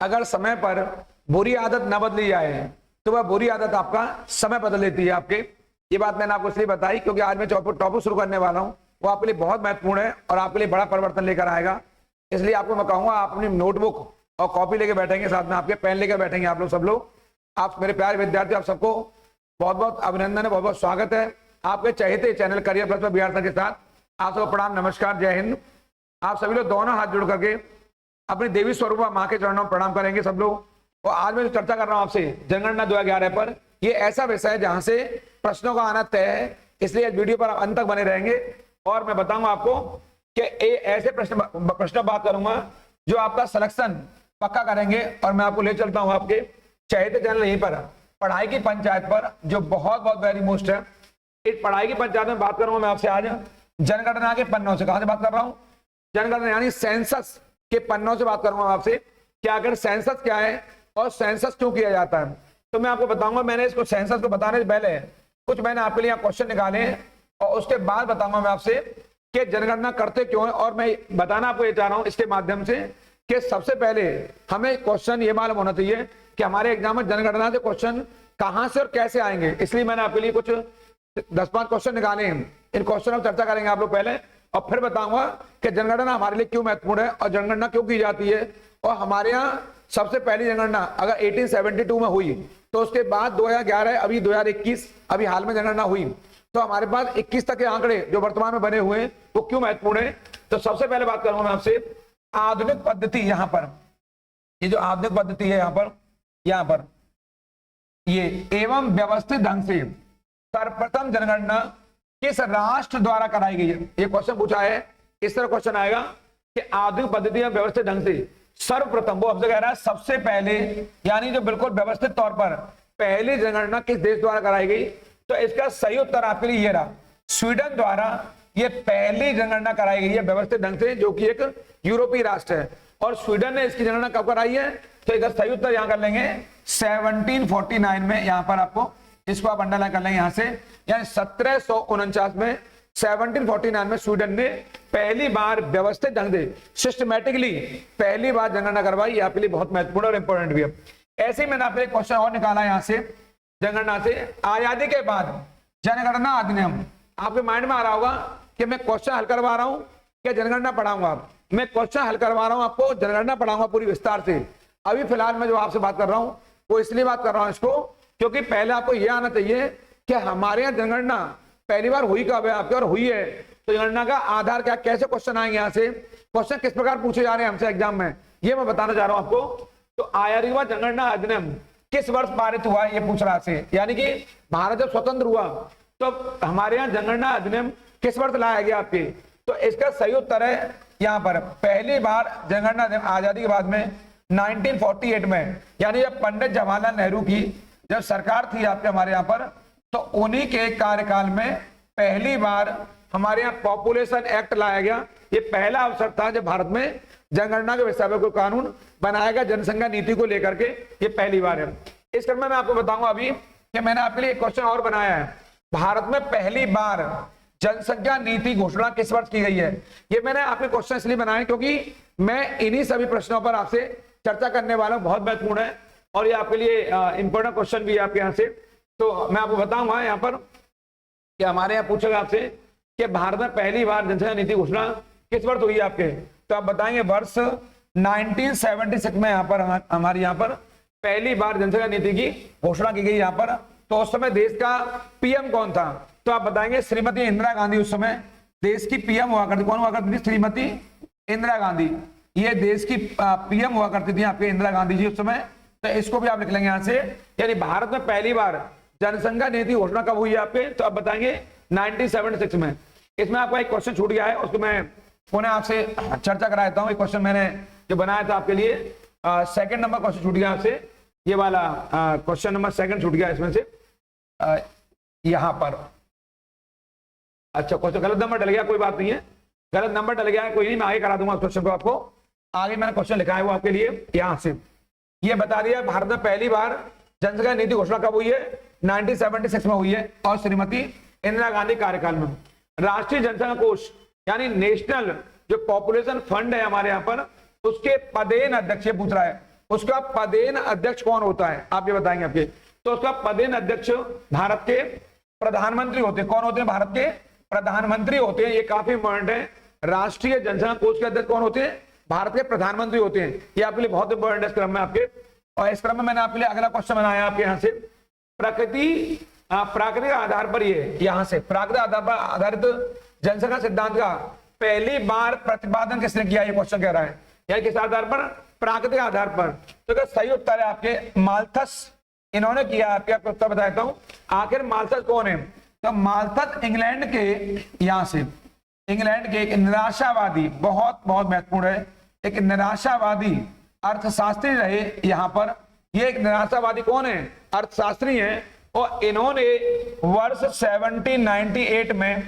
अगर समय पर बुरी आदत न बदली जाए तो वह बुरी आदत आपका समय बदल देती है आपके। ये बात मैंने आपको इसलिए बताई क्योंकि आज मैं टॉपिक शुरू करने वाला हूं, वो आपके लिए बहुत महत्वपूर्ण है और आपके लिए बड़ा परिवर्तन लेकर आएगा। इसलिए आपको मैं कहूंगा आप अपनी नोटबुक और कॉपी लेके बैठेंगे, साथ में आपके पेन लेकर बैठेंगे आप लोग सब लोग। आप मेरे प्यारे विद्यार्थी, आप सबको बहुत बहुत अभिनंदन है, बहुत बहुत स्वागत है आपके चहेते चैनल करियर प्लस में बिहार सर के साथ। आप सबको प्रणाम, नमस्कार, जय हिंद। आप सभी लोग दोनों हाथ जोड़ करके अपनी देवी स्वरूप माँ के चरणों में प्रणाम करेंगे सब लोग। और आज मैं जो चर्चा कर रहा हूं आपसे जनगणना 2011 पर, ये ऐसा विषय है जहां से प्रश्नों का आना तय है, इसलिए इस वीडियो पर आप अंत तक बने रहेंगे और मैं बताऊंगा आपको कि ऐसे प्रश्न बात करूंगा जो आपका सिलेक्शन पक्का करेंगे। और मैं आपको ले चलता हूं आपके चहेते चैनल यहीं पर पढ़ाई की पंचायत पर, जो बहुत बहुत वेरी मोस्ट है। इस पढ़ाई की पंचायत में बात करूंगा मैं आपसे आज जनगणना के पन्नों से। कहां से बात कर रहा हूं? जनगणना यानी सेंसस के पन्नों से बात करूंगा आपसे कि आखिर सेंसस क्या है और सेंसस क्यों किया जाता है। तो मैं आपको बताऊंगा, मैंने इसको सेंसस को बताने से पहले कुछ मैंने आपके लिए क्वेश्चन निकाले हैं और उसके बाद बताऊंगा मैं आपसे कि जनगणना करते क्यों है। और मैं बताना आपको ये चाह रहा हूं इसके माध्यम से कि सबसे पहले हमें क्वेश्चन ये मालूम होना चाहिए कि हमारे एग्जाम में जनगणना से क्वेश्चन कहां से और कैसे आएंगे। इसलिए मैंने आपके लिए कुछ 10-5 क्वेश्चन निकाले हैं। इन क्वेश्चनों पर चर्चा करेंगे आप लोग पहले, और फिर बताऊंगा कि जनगणना हमारे लिए क्यों महत्वपूर्ण है और जनगणना क्यों की जाती है। और हमारे यहाँ सबसे पहली जनगणना अगर 1872 में हुई तो उसके बाद 2011, अभी 2021, अभी हाल में जनगणना हुई, तो हमारे पास 21 तक के आंकड़े जो वर्तमान में बने हुए हैं वो क्यों महत्वपूर्ण है। तो सबसे पहले बात करूंगा मैं आपसे आधुनिक पद्धति। यहाँ पर ये जो आधुनिक पद्धति है यहाँ पर ये एवं व्यवस्थित ढंग से सर्वप्रथम जनगणना किस राष्ट्र द्वारा कराई गई है, ये क्वेश्चन पूछा है। इस तरह क्वेश्चन आएगा कि आधुनिक पद्धति में व्यवस्थित ढंग से सर्वप्रथम, वो हमसे कह रहा है सबसे पहले, यानी जो बिल्कुल व्यवस्थित तौर पर पहली जनगणना किस देश द्वारा कराई गई। तो इसका सही उत्तर आपके लिए ये रहा, स्वीडन द्वारा ये पहली जनगणना कराई गई है व्यवस्थित ढंग से, जो कि एक यूरोपीय राष्ट्र है। और स्वीडन ने इसकी जनगणना कब कराई है, तो इसका सही उत्तर यहां कर लेंगे 1749 में। यहां पर आपको इसको आप अंडरलाइन कर लेंगे यहां से, यानी 1749 में 1749 में स्वीडन ने पहली बार व्यवस्थित ढंग से सिस्टमैटिकली पहली बार जनगणना करवाई। ये आपके लिए बहुत महत्वपूर्ण और इंपॉर्टेंट भी है। ऐसे ही मैंने आपके एक क्वेश्चन और निकाला यहां से जनगणना से, आजादी के बाद जनगणना अधिनियम। आपके माइंड में आ रहा होगा कि मैं क्वेश्चन हल करवा रहा हूं क्या जनगणना पढ़ाऊंगा। मैं क्वेश्चन हल करवा रहा हूं आपको, जनगणना पढ़ाऊंगा पूरी विस्तार से। अभी फिलहाल मैं जो आपसे बात कर रहा हूं वो इसलिए बात कर रहा हूं इसको क्योंकि पहले आपको यह आना चाहिए कि हमारे यहाँ जनगणना पहली बार हुई कब है आपके, और हुई है तो जनगणना का आधार क्या, कैसे क्वेश्चन आएंगे यहाँ से, क्वेश्चन किस प्रकार पूछे जा रहे हैं हमसे एग्जाम में, ये मैं बताना चाह रहा हूं आपको। तो आजादी का जनगणना अधिनियम किस वर्ष पारित हुआ ये पूछ रहा है, यानी कि भारत जब स्वतंत्र हुआ तो हमारे यहाँ जनगणना अधिनियम किस वर्ष लाया गया आपके। तो इसका सही उत्तर है यहाँ पर पहली बार जनगणना आजादी के बाद में 1948 में, यानी जब पंडित जवाहरलाल नेहरू की जब सरकार थी आपके हमारे यहाँ पर, तो उन्हीं के कार्यकाल में पहली बार हमारे यहाँ पॉपुलेशन एक्ट लाया गया। ये पहला अवसर था जब भारत में जनगणना के विषय में कोई कानून बनाया गया जनसंख्या नीति को लेकर के, ये पहली बार है। इस क्रम में मैं आपको बताऊंगा अभी कि मैंने आपके लिए एक क्वेश्चन और बनाया है, भारत में पहली बार जनसंख्या नीति घोषणा किस वर्ष की गई है। ये मैंने आपके क्वेश्चन इसलिए बनाए क्योंकि मैं इन्हीं सभी प्रश्नों पर आपसे चर्चा करने वाला हूं, बहुत महत्वपूर्ण है और ये आपके लिए इंपॉर्टेंट क्वेश्चन भी है आपके यहाँ से। तो मैं आपको बताऊंगा यहाँ पर कि हमारे यहाँ पूछेगा आपसे कि भारत में पहली बार जनसंख्या नीति घोषणा किस वर्ष हुई है आपके, तो आप बताएंगे वर्ष 1976 में यहाँ पर हमारे यहाँ पर पहली बार जनसंख्या नीति की घोषणा की गई यहाँ पर। तो उस समय देश का पीएम कौन था, तो आप बताएंगे श्रीमती इंदिरा गांधी उस समय देश की पीएम हुआ करती। कौन हुआ करती थी? श्रीमती इंदिरा गांधी, ये देश की पीएम हुआ करती थी आपके इंदिरा गांधी जी उस समय। तो इसको भी आप लिख लेंगे यहाँ से, यानी भारत में पहली बार जनसंख्या नीति घोषणा कब हुई है आपके, तो आप बताएंगे 1976 में। इसमें आपका एक क्वेश्चन छूट गया है, उसको मैं पुनः आपसे चर्चा कराता हूँ। एक क्वेश्चन मैंने जो बनाया था आपके लिए, सेकंड नंबर क्वेश्चन छूट गया आपसे, ये वाला क्वेश्चन नंबर 2 छूट गया इसमें से यहाँ पर। अच्छा, क्वेश्चन गलत नंबर डल गया, कोई बात नहीं है, गलत नंबर डल गया है, कोई नहीं, मैं आगे करा दूंगा उस क्वेश्चन को आपको। आगे मैंने क्वेश्चन लिखा है वो आपके लिए यहाँ से, ये बता दिया भारत में पहली बार जनसंख्या नीति घोषणा कब हुई है, 1976 में हुई है और श्रीमती इंदिरा गांधी कार्यकाल में। राष्ट्रीय जनसंख्या कोष यानी नेशनल जो पॉपुलेशन फंड है हमारे यहाँ पर, उसके पदेन अध्यक्ष पूछ रहा है, उसका पदेन अध्यक्ष कौन होता है, आप ये बताएंगे आपके। तो उसका पदेन अध्यक्ष भारत के प्रधानमंत्री होते हैं। कौन होते हैं? भारत के प्रधानमंत्री होते हैं। ये काफी इंपॉर्टेंट है। राष्ट्रीय जनसंख्या कोष के अध्यक्ष कौन होते हैं? भारत के प्रधानमंत्री होते हैं। ये आपके लिए बहुत इंपॉर्टेंट है इस क्रम में आपके। और इस क्रम में मैंने आपके लिए अगला क्वेश्चन बनाया आपके यहाँ से, प्राकृतिक आधार पर, ये यहाँ से प्राकृतिक आधार पर आधारित जनसंख्या सिद्धांत का पहली बार प्रतिपादन किसने किया? ये क्वेश्चन कह रहा है, यानी किस आधार पर? प्राकृतिक आधार पर। तो क्या सही उत्तर है आपके माल्थस, इन्होंने किया। आपको उत्तर बताता हूं। आखिर माल्थस कौन है? तो माल्थस इंग्लैंड के, यहां से इंग्लैंड के एक निराशावादी, बहुत बहुत महत्वपूर्ण है, एक निराशावादी अर्थशास्त्री रहे यहाँ पर। ये एक निराशावादी कौन है? अर्थशास्त्री हैं। और इन्होंने वर्ष 1798 में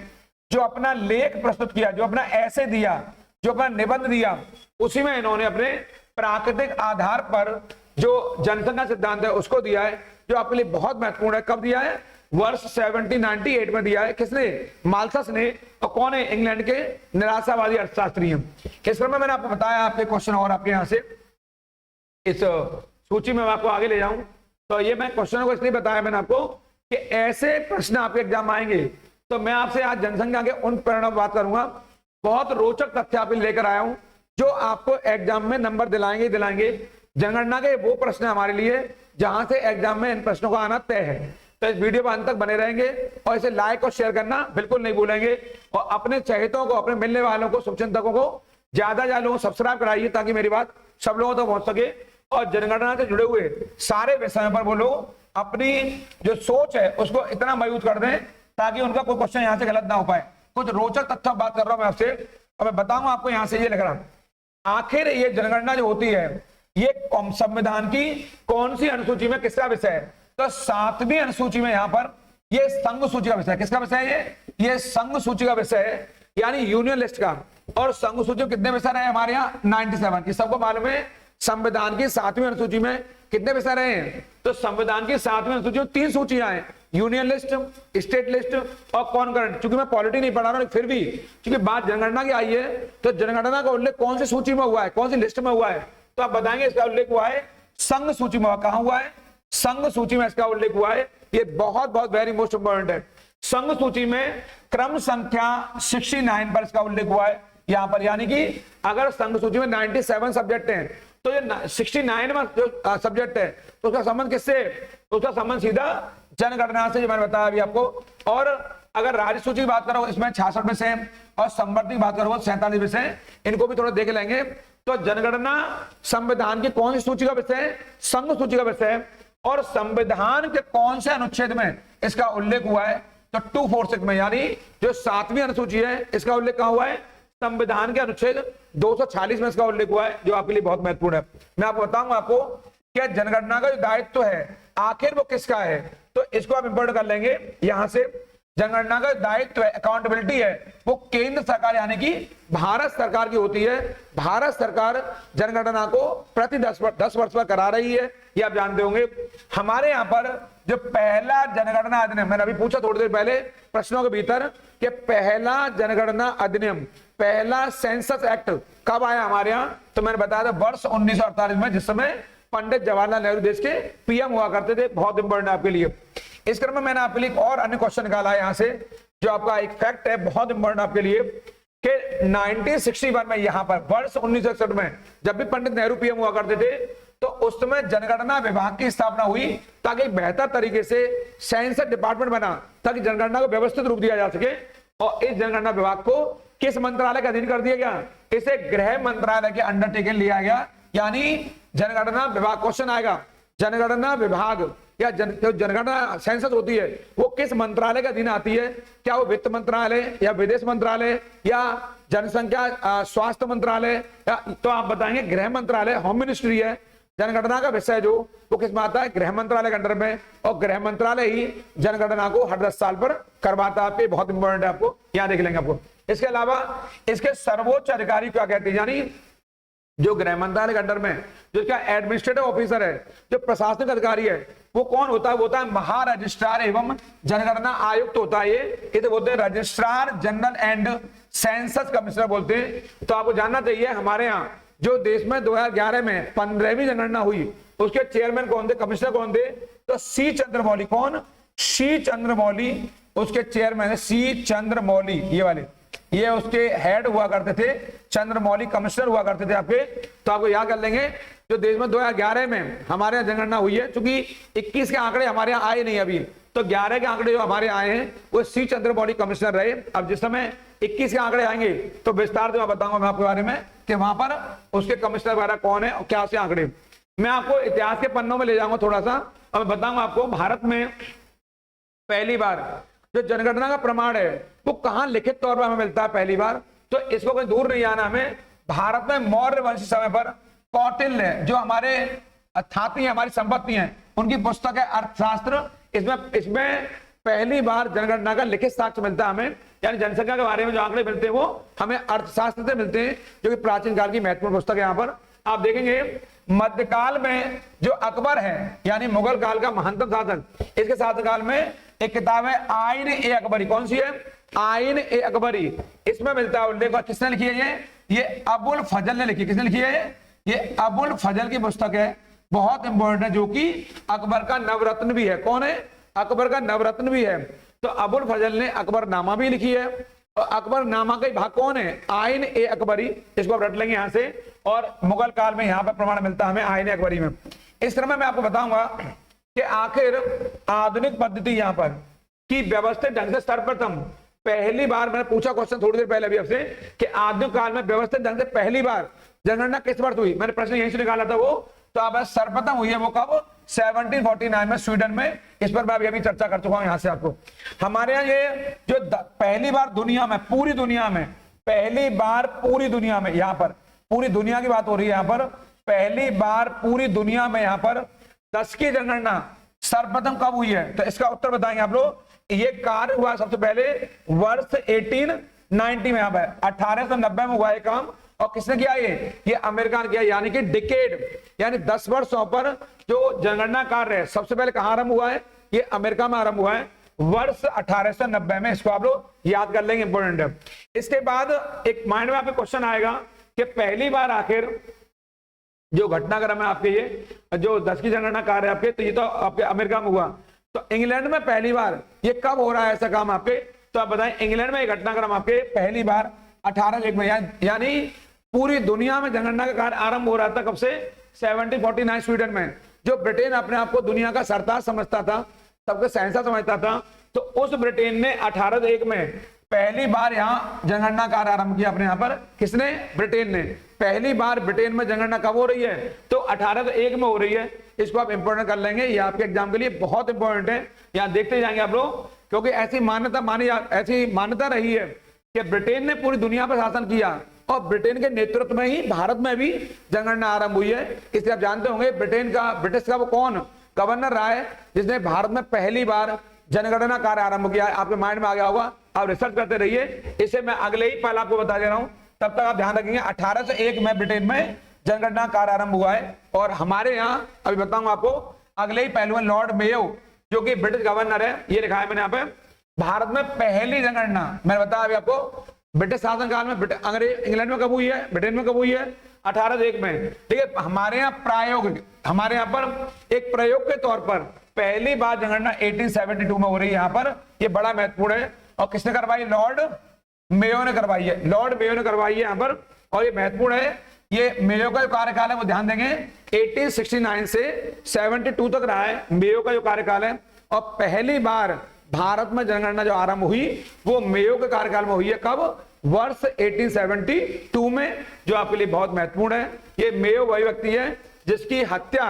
जो अपना लेख प्रस्तुत किया, जो अपना ऐसे दिया, जो अपना निबंध दिया, उसी में इन्होंने अपने प्राकृतिक आधार पर जो जनसंख्या सिद्धांत है उसको दिया है, जो आपके लिए बहुत महत्वपूर्ण है। कब दिया है? वर्ष 1798 में दिया है। किसने? माल्थस ने। और कौन है? इंग्लैंड के निराशावादी अर्थशास्त्री हैं। इस क्रम में मैंने आपको बताया आपके क्वेश्चन और आपके यहाँ से इस सूची में मैं आपको आगे ले जाऊं। तो ये मैं क्वेश्चनों को इसलिए बताया मैंने आपको कि ऐसे प्रश्न आपके एग्जाम आएंगे। तो मैं आपसे आज जनसंख्या के उन परिणाम बात करूंगा। बहुत रोचक तथ्य आप लेकर आया हूं जो आपको एग्जाम में नंबर दिलाएंगे। जनगणना के वो प्रश्न हमारे लिए जहां से एग्जाम में इन प्रश्नों का आना तय है। तो इस वीडियो पर अंत तक बने रहेंगे और इसे लाइक और शेयर करना बिल्कुल नहीं भूलेंगे। और अपने चहेतों को, अपने मिलने वालों को, शुभचिंतकों को ज्यादा लोगों को सब्सक्राइब कराइए ताकि मेरी बात सब लोगों तक पहुंच सके। और जनगणना से जुड़े हुए सारे विषयों पर वो लोग अपनी जो सोच है उसको इतना मजबूत कर दें ताकि उनका कोई क्वेश्चन यहाँ से गलत ना हो पाए। कुछ रोचक तथ्य बात कर रहा हूं मैं आपसे और मैं बताऊंगा आपको। यहाँ से ये लिख रहा हूं, आखिर ये जनगणना जो होती है ये संविधान की कौन सी अनुसूची में किसका विषय है? तो 7वीं अनुसूची में यहाँ पर ये संघ सूची का विषय है। किसका विषय है? ये संघ सूची का विषय है, यानी यूनियन लिस्ट का। और संघ सूची में कितने विषय रहे हमारे यहाँ? 97। ये सबको मालूम है। संविधान की 7वीं अनुसूची में कितने विषय रहे हैं? तो संविधान की 7वीं अनुसूची में 3 सूचियां हैं, यूनियन लिस्ट, स्टेट लिस्ट और कॉन्करेंट। चूंकि मैं पॉलिटी नहीं पढ़ा रहा हूं, फिर भी चूंकि बात जनगणना की आई है तो जनगणना का उल्लेख कौन सी सूची में हुआ है, कौन सी लिस्ट में हुआ है? तो आप बताएंगे इसका उल्लेख हुआ है संघ सूची में। कहां हुआ है? संघ सूची में इसका उल्लेख हुआ है। ये बहुत बहुत वेरी मोस्ट इंपॉर्टेंट है। संघ सूची में क्रम संख्या 69 पर इसका उल्लेख हुआ है यहां पर। यानी कि अगर संघ सूची में 97 सब्जेक्ट हैं तो ये 69 में जो सब्जेक्ट है तो उसका संबंध किससे? तो उसका संबंध सीधा जनगणना से, जो मैंने बताया अभी आपको। और अगर राज्य सूची की बात करो इसमें 66 विषय हैं और संवर्ती की बात करो 47 विषय हैं। इनको भी थोड़ा देख लेंगे। तो जनगणना संविधान की कौन सी सूची का विषय है? संघ सूची का विषय है। और संविधान के कौन से अनुच्छेद में इसका उल्लेख हुआ है? तो 246 में, यानी जो 7वीं अनुसूची है इसका उल्लेख कहां हुआ है? संविधान के अनुच्छेद 246 में इसका उल्लेख हुआ है, जो आपके लिए बहुत महत्वपूर्ण है। मैं आपको बताऊंगा आपको कि जनगणना का जो दायित्व है आखिर वो किसका है। तो इसको आप इंपोर्ट कर लेंगे यहां से। जनगणना का दायित्व है, अकाउंटेबिलिटी है, वो केंद्र सरकार यानी कि भारत सरकार की होती है। भारत सरकार जनगणना को प्रति 10 वर्ष पर करा रही है, ये आप जानते होंगे। हमारे यहाँ पर जो पहला जनगणना अधिनियम, मैंने अभी पूछा थोड़ी देर पहले प्रश्नों के भीतर कि पहला जनगणना अधिनियम, पहला सेंसस एक्ट कब आया हमारे यहाँ? तो मैंने बताया था वर्ष 1948 में, जिस समय पंडित जवाहरलाल नेहरू देश के पीएम हुआ करते थे। बहुत इंपॉर्टेंट है आपके लिए। इस क्रम में मैंने आपके लिए एक और अन्य क्वेश्चन निकाला है यहाँ से, जो आपका एक फैक्ट है बहुत इंपॉर्टेंट आपके लिए कि 1961 में, यहाँ पर वर्ष 1961 में जब भी पंडित नेहरू पीएम हुआ करते थे तो उस समय जनगणना विभाग की स्थापना हुई ताकि बेहतर तरीके से सेंसस डिपार्टमेंट बना, ताकि जनगणना को व्यवस्थित रूप दिया जा सके। और इस जनगणना विभाग को किस मंत्रालय का अधीन कर दिया गया? इसे गृह मंत्रालय के अंडरटेकन लिया गया। यानी जनगणना विभाग, क्वेश्चन आएगा, जनगणना विभाग या जो जनगणना सेंसस होती है वो किस मंत्रालय के अधीन आती है? क्या वो वित्त मंत्रालय या विदेश मंत्रालय या जनसंख्या स्वास्थ्य मंत्रालय, या तो आप बताएंगे गृह मंत्रालय, होम मिनिस्ट्री है। जनगणना का विषय जो वो किस में आता है? गृह मंत्रालय के अंडर में। और गृह मंत्रालय ही जनगणना को हर 10 साल पर करवाता है। बहुत इंपॉर्टेंट है, आपको यहाँ देख लेंगे आपको। इसके अलावा इसके सर्वोच्च अधिकारी क्या कहते हैं? यानी जो गृह मंत्रालय के अंडर में जो इसका एडमिनिस्ट्रेटिव ऑफिसर है, जो प्रशासनिक अधिकारी है, वो कौन होता है? वो होता है महारजिस्ट्रार एवं जनगणना आयुक्त होता है। ये तो बोलते हैं registrar general and census commissioner बोलते हैं। तो आपको जानना चाहिए हमारे यहाँ जो देश में 2011 में 15वीं जनगणना हुई उसके चेयरमैन कौन थे, कमिश्नर कौन थे? तो सी चंद्रमौली। कौन? सी चंद्रमौली उसके चेयरमैन है, सी चंद्रमौली। ये वाले ये उसके हेड हुआ करते थे, चंद्रमौली कमिश्नर हुआ करते थे आपके। तो आपको याद कर लेंगे जो देश में 2011 में हमारे यहाँ जनगणना हुई है, क्योंकि 21 के आंकड़े हमारे यहाँ आए नहीं अभी, तो 11 के आंकड़े जो हमारे आए हैं वो सी चंद्रमौली कमिश्नर रहे। अब जिस समय 21 के आंकड़े आएंगे तो विस्तार से मैं बताऊंगा मैं आपके बारे में कि वहां पर उसके कमिश्नर वगैरह कौन है और क्या से आंकड़े। मैं आपको इतिहास के पन्नों में ले जाऊंगा थोड़ा सा, और मैं बताऊंगा आपको भारत में पहली बार जो जनगणना का प्रमाण है वो कहां लिखित तौर पर हमें मिलता है पहली बार। तो इसको कोई दूर नहीं आना, हमें भारत में मौर्य वंश समय पर कौटिल्य जो हमारे अर्थाती हमारी संपत्ति हैं उनकी पुस्तक है अर्थशास्त्र, इसमें पहली बार जनगणना का लिखित साक्ष्य मिलता है हमें, यानी जनसंख्या के बारे में जो आंकड़े मिलते हैं वो हमें अर्थशास्त्र से मिलते हैं, जो कि प्राचीन काल की महत्वपूर्ण पुस्तक है। यहाँ पर आप देखेंगे मध्यकाल में जो अकबर है यानी मुगल काल का महंतम शासक, इसके शासनकाल में एक किताब है आईन ए अकबरी। कौन सी है? आईन ए अकबरी। इसमें मिलता है उल्लेख, किसने लिखी है? ये अबुल फजल ने लिखी। किसने लिखी है? ये अबुल फजल की पुस्तक है, बहुत इंपॉर्टेंट है, जो कि अकबर का नवरत्न भी है। कौन है? अकबर का नवरत्न भी है। तो अबुल फजल ने अकबरनामा भी लिखी है, और अकबरनामा का भाग कौन है? आईन ए अकबरी। इसको आप रट लेंगे यहां से, और मुगल काल में यहां पर प्रमाण मिलता है हमें आईन ए अकबरी में। इस तरह में मैं आपको बताऊंगा कि आखिर आधुनिक पद्धति यहां पर की व्यवस्थित ढंग से सर्वप्रथम पहली बार, मैंने पूछा क्वेश्चन थोड़ी देर पहले अभी आपसे कि आधुनिक काल में व्यवस्थित ढंग से पहली बार जनगणना किस वर्ष हुई, मैंने प्रश्न यहीं से निकाला था वो, तो अब सर्वप्रथम हुई है वो कब? 1749 में स्वीडन में। इस पर मैं अभी चर्चा कर चुका हूं यहां से आपको। हमारे यहाँ ये जो पहली बार दुनिया में, पूरी दुनिया में, पहली बार पूरी दुनिया में, यहाँ पर पूरी दुनिया की बात हो रही है, यहाँ पर पहली बार पूरी दुनिया में यहाँ पर 10 की जनगणना सर्वप्रथम कब हुई है? तो इसका उत्तर बताएंगे आप लोग। ये कार्य हुआ सबसे पहले वर्ष 1890 में, यहाँ पर 1890 में हुआ है काम। और किसने किया? ये अमेरिका ने किया, यानी कि डिकेड, यानी 10 वर्षों पर जो जनगणना कार्य है सबसे पहले कहां आरंभ हुआ है? ये अमेरिका में आरंभ हुआ है वर्ष 1890 में। इसको आप लोग याद कर लेंगे, इंपोर्टेंट है। इसके बाद एक माइंड में आपके क्वेश्चन आएगा कि पहली बार आखिर जो घटनाक्रम है आपके, ये जो 10 की जनगणना कार्य है आपके, तो ये तो आपके अमेरिका में हुआ, तो इंग्लैंड में पहली बार ये कब हो रहा है ऐसा काम आपके? तो आप बताएं, इंग्लैंड में ये घटनाक्रम आपके पहली बार 1801 में, यानी पूरी दुनिया में जनगणना का कार्य आरंभ हो रहा था कब से? 1749 स्वीडन में। जो ब्रिटेन अपने आप को दुनिया का सरताज समझता था, सबके शहंशाह समझता था, तो उस ब्रिटेन ने 1801 में पहली बार यहाँ जनगणना कार्य आरंभ किया अपने यहाँ पर। किसने? ब्रिटेन ने। पहली बार ब्रिटेन में जनगणना कब हो रही है? तो 1801 में हो रही है। इसको आप इंपोर्टेंट कर लेंगे, ये आपके एग्जाम के लिए बहुत इंपॉर्टेंट है, यहाँ देखते जाएंगे आप लोग, क्योंकि ऐसी मान्यता रही है कि ब्रिटेन ने पूरी दुनिया पर शासन किया, और ब्रिटेन के नेतृत्व में ही भारत में भी जनगणना आरंभ हुई है। इसलिए आप जानते होंगे ब्रिटिश का वो कौन गवर्नर रहा है जिसने भारत में पहली बार जनगणना कार्य आरंभ किया है। आपके माइंड में आ गया होगा, आप रिसर्च करते रहिए। इसे मैं अगले ही पहले आपको बता दे रहा हूं, तब तक आप ध्यान रखेंगे। 1801 में ब्रिटेन में जनगणना कार्य आरंभ हुआ है, और हमारे यहाँ अभी बताऊंगा आपको अगले ही पहलू में लॉर्ड मेयो जो कि ब्रिटिश गवर्नर है, ये लिखा है मैंने यहाँ पे, भारत में पहली जनगणना मैंने बताया अभी आपको ब्रिटिश शासनकाल में, इंग्लैंड में कब हुई है, ब्रिटेन में कब हुई है? 1801 में। ठीक है, हमारे यहाँ पर एक प्रयोग के तौर पर पहली बार जनगणना 1872 में हो रही है यहाँ पर। ये बड़ा महत्वपूर्ण है, और किसने करवाई? लॉर्ड मेयो ने करवाई है। लॉर्ड मेयो ने करवाई है यहाँ पर, और ये महत्वपूर्ण है। ये मेयो का जो कार्यकाल है वो ध्यान देंगे 1869 से 72 तक रहा है मेयो का जो कार्यकाल है। और पहली बार भारत में जनगणना जो आरंभ हुई वो मेयो के कार्यकाल में हुई है। कब? वर्ष 1872 में, जो आपके लिए बहुत महत्वपूर्ण है। ये मेयो वही व्यक्ति है जिसकी हत्या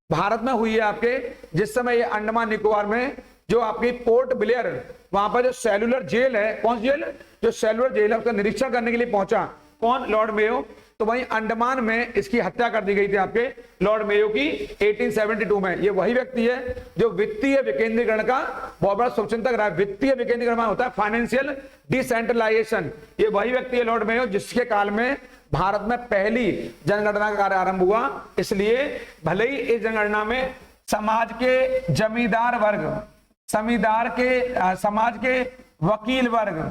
भारत में हुई है आपके, जिस समय ये अंडमान निकोबार में जो आपकी पोर्ट ब्लेयर, वहां पर जो सेलुलर जेल है, कौन सी जेल? जो सेलुलर जेल है, उसका निरीक्षण करने के लिए पहुंचा कौन? Lord Mayo. तो वहीं अंडमान में इसकी हत्या कर दी गई थी आपके लॉर्ड मेयो की 1872 में। ये वही व्यक्ति है जो वित्तीय विकेंद्रीकरण का बहुत बड़ा शुभचिंतक रहा है। वित्तीय विकेंद्रीकरण होता है फाइनेंशियल डिसेंट्रलाइजेशन। ये वही व्यक्ति है लॉर्ड मेयो जिसके काल में भारत में पहली जनगणना का कार्य आरंभ हुआ। इसलिए भले ही इस जनगणना में समाज के जमींदार वर्ग, समाज के वकील वर्ग,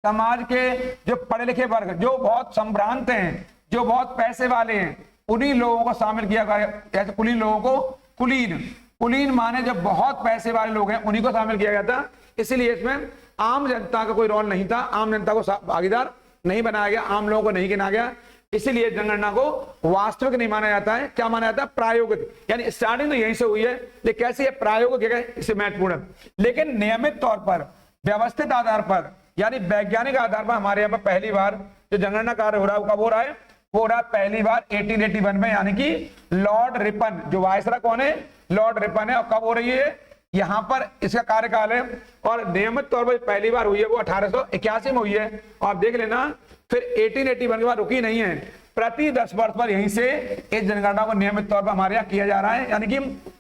समाज के जो पढ़े लिखे वर्ग जो बहुत संभ्रांत हैं, जो बहुत पैसे वाले हैं उन्हीं लोगों को शामिल किया गया, जैसे कुलीन लोगों को कुलीन, कुलीन माने जो बहुत पैसे वाले लोग हैं उन्हीं को शामिल किया गया था। इसीलिए इसमें आम जनता का कोई रोल नहीं था, आम जनता को भागीदार नहीं बनाया गया, आम लोगों को नहीं गिना गया। इसीलिए जनगणना को वास्तविक नहीं माना जाता है, क्या माना जाता है, प्रायोगिक। यानी स्टार्टिंग तो यहीं से हुई है, लेकिन कैसे ये प्रायोगिक है इससे महत्वपूर्ण है। लेकिन नियमित तौर पर व्यवस्थित आधार पर यानी वैज्ञानिक आधार पर हमारे यहाँ पर पहली बार जो जनगणना कार्य हो रहा है कब हो रहा है, वो हो रहा है पहली बार 1881 में, यानी कि लॉर्ड रिपन, जो वायसराय कौन है, लॉर्ड रिपन है। और कब हो रही है, यहाँ पर इसका कार्यकाल है। और नियमित तौर पर पहली बार हुई है वो 1881 में हुई है। और आप देख लेना फिर 1881 के बाद रुकी नहीं है, प्रति 10 वर्ष पर यहीं से इस जनगणना को नियमित तौर पर हमारे यहाँ किया जा रहा है। यानी कि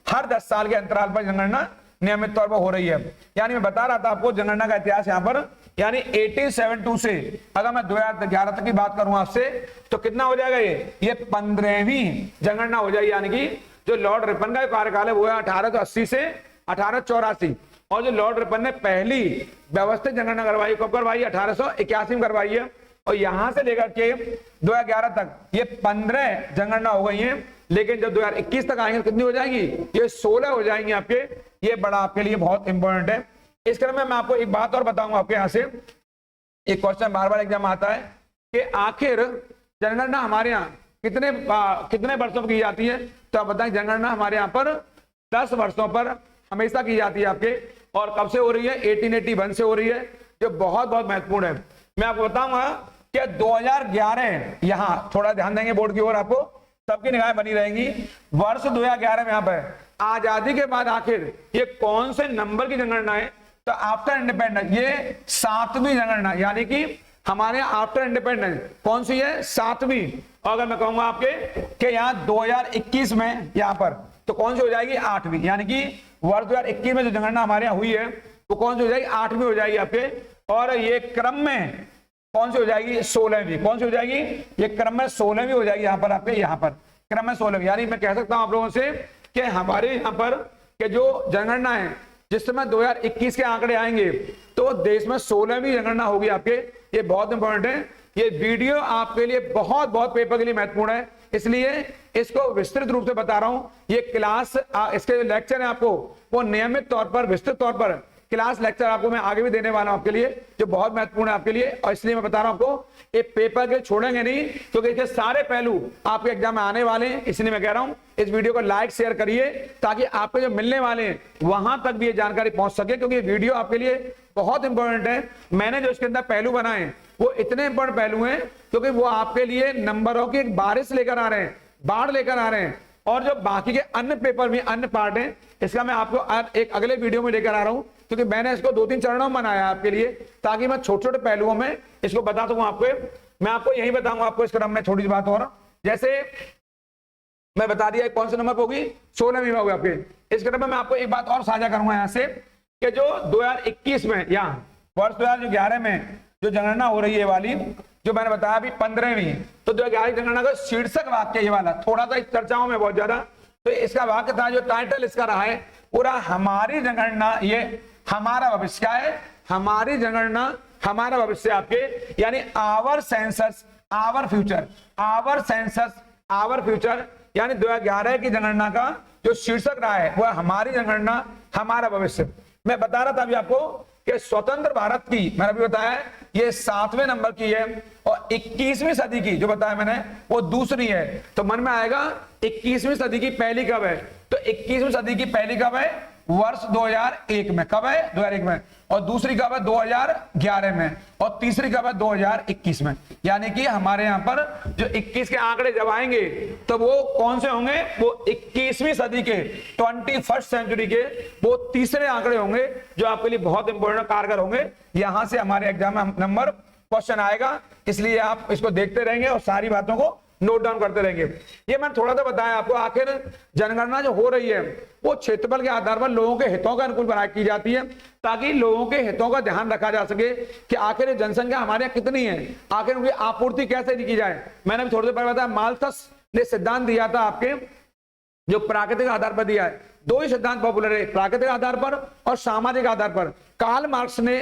हर 10 साल के अंतराल पर जनगणना नियमित तौर पर हो रही है। यानी मैं बता रहा था आपको जनगणना का इतिहास यहाँ पर, यानी 1872 से अगर मैं 2011 तक की बात करूं आपसे तो कितना हो जाएगा, ये 15वीं जनगणना हो जाएगी। यानी कि जो लॉर्ड रिपन का कार्यकाल है वो है 1880 से 1884, और जो लॉर्ड रिपन ने पहली व्यवस्थित जनगणना करवाई कब करवाई, 1881 में करवाई है। और यहां से लेकर के 2011 तक ये 15 जनगणना हो गई है। लेकिन जब 2021 तक आएंगे कितनी हो जाएंगी, ये 16 हो जाएंगी आपके। ये बड़ा आपके लिए बहुत इंपॉर्टेंट है। इस क्रम में मैं आपको एक बात और बताऊंगा, आपके यहां से एक क्वेश्चन बार बार एग्जाम आता है कि आखिर जनगणना हमारे यहाँ कितने वर्षों की जाती है। तो आप बताएं, जनगणना हमारे यहाँ पर 10 वर्षों पर हमेशा की जाती है आपके। और कब से हो रही है, 1881 से हो रही है, जो बहुत बहुत महत्वपूर्ण है। मैं आपको बताऊंगा कि 2011, यहाँ थोड़ा ध्यान देंगे बोर्ड की ओर, आपको सबकी निगाहें बनी रहेंगी। वर्ष 2011 में यहाँ पर आजादी के बाद आखिर ये कौन से नंबर की जनगणना है, तो आफ्टर इंडिपेंडेंस ये 7वीं जनगणना, यानी कि हमारे आफ्टर इंडिपेंडेंस कौन सी है, 7वीं। और अगर मैं कहूंगा आपके कि यहाँ 2021 में यहाँ पर तो कौन सी हो जाएगी, 8वीं। यानी कि वर्ष 2021 में जो जनगणना हमारे यहाँ हुई है वो कौन सी हो जाएगी, 8वीं हो जाएगी आपके। और ये क्रम में कौन सी हो जाएगी, 16वीं। कौन सी हो जाएगी, ये क्रम में 16वीं हो जाएगी यहाँ पर आपके, यहाँ पर क्रम में 16वीं। यानी मैं कह सकता हूं आप लोगों से कि हमारे यहाँ पर के जो जनगणना है जिस समय 2021 के आंकड़े आएंगे तो देश में 16वीं जनगणना होगी आपके। ये बहुत इंपॉर्टेंट है। ये वीडियो आपके लिए बहुत बहुत पेपर के लिए महत्वपूर्ण है, इसलिए इसको विस्तृत रूप से बता रहा हूं। ये क्लास इसके जो लेक्चर है आपको वो नियमित तौर पर विस्तृत तौर पर क्लास लेक्चर आपको मैं आगे भी देने वाला हूं आपके लिए, जो बहुत महत्वपूर्ण है आपके लिए। और इसलिए मैं बता रहा हूं आपको, ये पेपर के छोड़ेंगे नहीं, क्योंकि इसके सारे पहलू आपके एग्जाम में आने वाले हैं। इसलिए मैं कह रहा हूं इस वीडियो को लाइक शेयर करिए ताकि आपको जो मिलने वाले हैं वहां तक भी ये जानकारी पहुंच सके, क्योंकि ये वीडियो आपके लिए बहुत इंपॉर्टेंट है। मैंने जो इसके अंदर पहलू बनाए वो इतने इंपॉर्टेंट पहलू हैं क्योंकि वो आपके लिए नंबरों की एक बारिश लेकर आ रहे हैं, बाढ़ लेकर आ रहे हैं। और जो बाकी के अन्य पेपर में अन्य पार्ट हैं, इसका मैं आपको एक अगले वीडियो में लेकर आ रहा हूं, क्योंकि मैंने इसको 2-3 चरणों में बनाया आपके लिए ताकि मैं छोटे छोटे पहलुओं में इसको बता सकूं आपको। मैं आपको यही बताऊंगा आपको इस क्रम में छोटी सी बात और, जैसे मैं बता दिया कौन से नंबर पर होगी, 16वीं में होगी आपके। इस क्रम में मैं आपको एक बात और साझा करूंगा यहाँ से कि जो 2021 में या वर्ष 2011 में जो जनगणना हो रही है वाली, जो मैंने बताया अभी 15वीं, तो 2011 जनगणना का शीर्षक वाक्य ये वाला थोड़ा सा चर्चाओं में बहुत ज्यादा, तो इसका वाक्य था, जो टाइटल इसका रहा है पूरा, हमारी जनगणना ये हमारा भविष्य। क्या है, हमारी जनगणना हमारा भविष्य आपके, यानी our census our future, our census our future. यानी 2011 की जनगणना का जो शीर्षक रहा है वह हमारी जनगणना हमारा भविष्य। मैं बता रहा था अभी आपको कि स्वतंत्र भारत की, मैंने अभी बताया ये 7वें नंबर की है, और 21वीं सदी की जो बताया मैंने वो दूसरी है। तो मन में आएगा 21वीं सदी की पहली कब है, तो 21वीं सदी की पहली कब है, वर्ष 2001 में। कब है, 2001 में। और दूसरी कब है, 2011 में। और तीसरी कब है, 2021 में। यानी कि हमारे यहाँ पर जो 21 के आंकड़े जब आएंगे तो वो कौन से होंगे, वो 21वीं सदी के 21st सेंचुरी के वो तीसरे आंकड़े होंगे, जो आपके लिए बहुत इंपॉर्टेंट कारगर होंगे। यहां से हमारे एग्जाम में नंबर क्वेश्चन आएगा, इसलिए आप इसको देखते रहेंगे और सारी बातों को नोट डाउन करते रहेंगे। ये मैंने थोड़ा सा बताया आपको, आखिर जनगणना जो हो रही है वो क्षेत्रफल के आधार पर लोगों के हितों का अनुकूल बनाई की जाती है, ताकि लोगों के हितों का ध्यान रखा जा सके कि आखिर जनसंख्या हमारे यहाँ कितनी है, आखिर उनकी आपूर्ति कैसे की जाए। मैंने भी थोड़ी देर पहले बताया, माल्थस ने सिद्धांत दिया था आपके, जो प्राकृतिक आधार पर दिया है। 2 ही सिद्धांत पॉपुलर है, प्राकृतिक आधार पर और सामाजिक आधार पर। कार्ल मार्क्स ने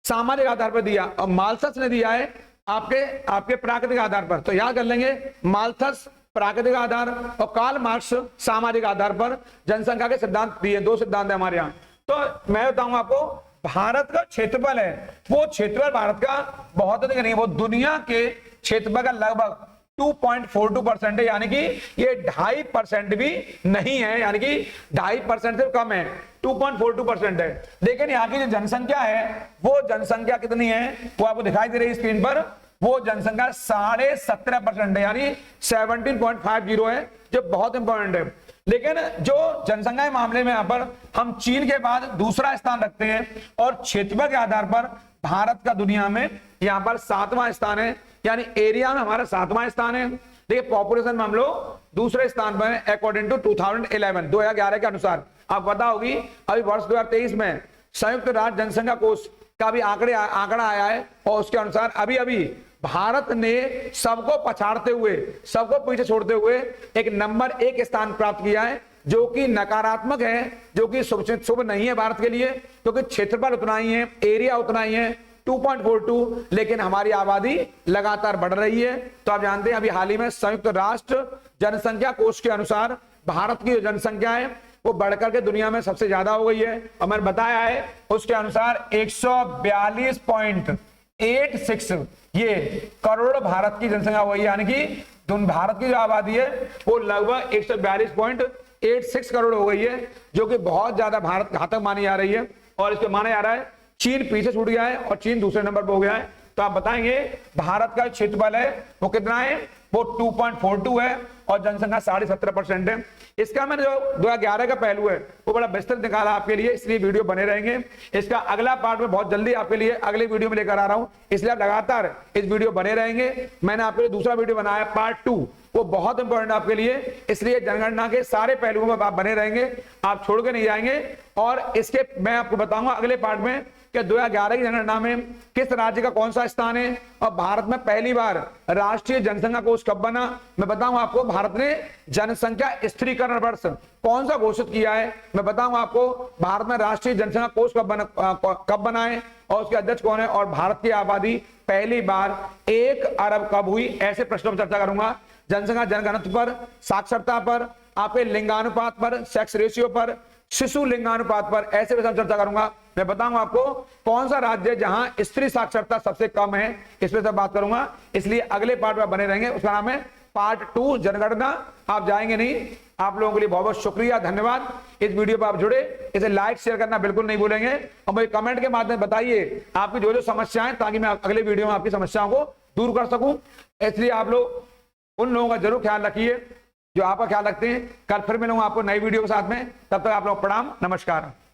सामाजिक आधार पर दिया और माल्थस ने दिया है आपके आपके प्राकृतिक आधार पर। तो याद कर लेंगे, माल्थस प्राकृतिक आधार और कार्ल मार्क्स सामाजिक आधार पर जनसंख्या के सिद्धांत दिए। दो सिद्धांत है हमारे यहाँ। तो मैं बताऊंगा आपको, भारत का क्षेत्रफल है, वो क्षेत्रफल भारत का बहुत अधिक नहीं, वो दुनिया के क्षेत्रफल का लगभग 2.42% है, यानी कि ये 2.5% भी नहीं है, यानी कि 2.5% से कम है, 2.42% है। लेकिन यहाँ की जो जनसंख्या है, वो जनसंख्या कितनी है वो आपको दिखाई दे रही है स्क्रीन पर, वो जनसंख्या 17.5% है, यानी 17.50 है, जो बहुत इंपॉर्टेंट है। लेकिन जो जनसंख्या के मामले में यहाँ पर हम चीन के बाद दूसरा स्थान रखते हैं, और क्षेत्रफल के आधार पर भारत का दुनिया में यहाँ पर 7वां स्थान है, यानी एरिया में हमारा 7वां स्थान है। देखिए पॉपुलेशन में हम लोग दूसरे स्थान पर हैं अकॉर्डिंग टू 2011 के अनुसार। आपको पता होगी अभी वर्ष 2023 में संयुक्त राष्ट्र जनसंख्या कोष का भी आंकड़ा आया है, और उसके अनुसार अभी अभी भारत ने सबको पछाड़ते हुए, सबको पीछे छोड़ते हुए एक नंबर 1 स्थान प्राप्त किया है, जो कि नकारात्मक है, जो कि शुभ नहीं है भारत के लिए, क्योंकि क्षेत्रफल उतना ही है, एरिया उतना ही है 2.42, लेकिन हमारी आबादी लगातार बढ़ रही है। तो आप जानते हैं अभी हाल ही में संयुक्त राष्ट्र जनसंख्या कोष के अनुसार भारत की जो जनसंख्या है वो बढ़कर के दुनिया में सबसे ज्यादा हो गई है, और मैंने बताया है उसके अनुसार 142.86 ये करोड़ भारत की जनसंख्या हुई है, यानी कि भारत की जो आबादी है वो लगभग 142.86 करोड़ हो गई है, जो कि बहुत ज्यादा भारत घातक मानी जा रही है। और इसको माना जा रहा है चीन पीछे छूट गया है और चीन दूसरे नंबर पर हो गया है। तो आप बताएंगे भारत का क्षेत्रफल है वो कितना है, वो 2.42 है, और जनसंख्या 17.5% है। इसका मैंने जो 2011 का पहलू है वो बड़ा विस्तृत निकाला आपके लिए, इसलिए वीडियो बने रहेंगे। इसका अगला पार्ट में बहुत जल्दी आपके लिए अगले वीडियो में लेकर आ रहा हूं, इसलिए आप लगातार इस वीडियो बने रहेंगे। मैंने आपके लिए दूसरा वीडियो बनाया पार्ट 2, वो बहुत इंपॉर्टेंट आपके लिए, इसलिए जनगणना के सारे पहलुओं में आप बने रहेंगे, आप छोड़ के नहीं जाएंगे। और इसके मैं आपको बताऊंगा अगले पार्ट में कि 2011 की जनगणना में किस राज्य का कौन सा स्थान है, और भारत में पहली बार राष्ट्रीय जनसंख्या कोष कब बना। मैं बताऊंगा आपको भारत ने जनसंख्या स्थिरीकरण वर्ष कौन सा घोषित किया है, मैं बताऊंगा आपको भारत में राष्ट्रीय जनसंख्या कोष कब बना है, और उसके अध्यक्ष कौन है, और भारत की आबादी पहली बार 1 अरब कब हुई, ऐसे प्रश्नों पर चर्चा करूंगा। जनसंख्या जनघनत्व पर, साक्षरता पर, आपके लिंगानुपात पर, सेक्स रेशियो पर, शिशु लिंगानुपात पर, ऐसे विषय चर्चा करूंगा। मैं बताऊंगा आपको कौन सा राज्य है जहां स्त्री साक्षरता सबसे कम है, इस पर बात करूंगा। इसलिए अगले पार्ट में बने रहेंगे, उसका नाम है पार्ट 2 जनगणना। आप जाएंगे नहीं। आप लोगों के लिए बहुत बहुत शुक्रिया, धन्यवाद। इस वीडियो पर आप जुड़े, इसे लाइक शेयर करना बिल्कुल नहीं भूलेंगे, और मुझे कमेंट के माध्यम बताइए आपकी जो जो समस्याएं, ताकि मैं अगले वीडियो में आपकी समस्याओं को दूर कर सकूं। इसलिए आप लोग उन लोगों का जरूर ख्याल रखिए जो आपका ख्याल रखते हैं। कल फिर मिलूंगा आपको नई वीडियो के साथ में, तब तक आप लोग प्रणाम, नमस्कार।